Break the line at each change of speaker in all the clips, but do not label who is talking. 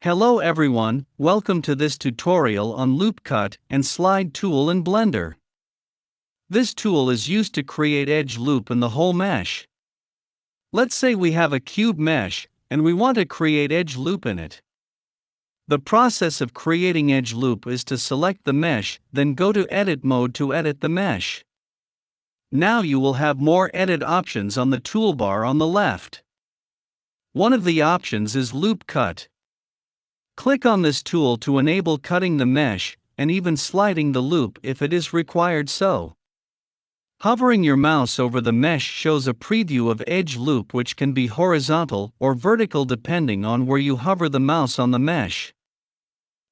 Hello everyone, welcome to this tutorial on Loop Cut and Slide tool in Blender. This tool is used to create edge loop in the whole mesh. Let's say we have a cube mesh, and we want to create edge loop in it. The process of creating edge loop is to select the mesh, then go to Edit mode to edit the mesh. Now you will have more edit options on the toolbar on the left. One of the options is Loop Cut. Click on this tool to enable cutting the mesh, and even sliding the loop if it is required so. Hovering your mouse over the mesh shows a preview of edge loop, which can be horizontal or vertical depending on where you hover the mouse on the mesh.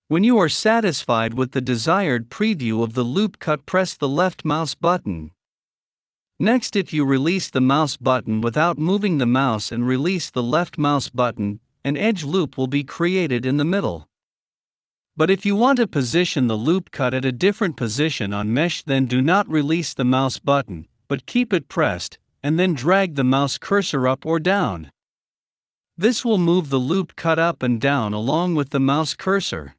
When you are satisfied with the desired preview of the loop cut, press the left mouse button. Next, if you release the mouse button without moving the mouse and release the left mouse button, an edge loop will be created in the middle. But if you want to position the loop cut at a different position on mesh, then do not release the mouse button, but keep it pressed, and then drag the mouse cursor up or down. This will move the loop cut up and down along with the mouse cursor.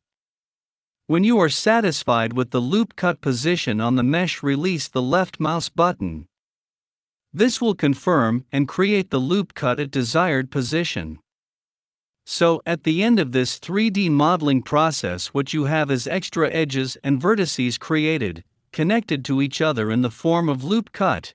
When you are satisfied with the loop cut position on the mesh, release the left mouse button. This will confirm and create the loop cut at desired position. So, at the end of this 3D modeling process, what you have is extra edges and vertices created, connected to each other in the form of loop cut.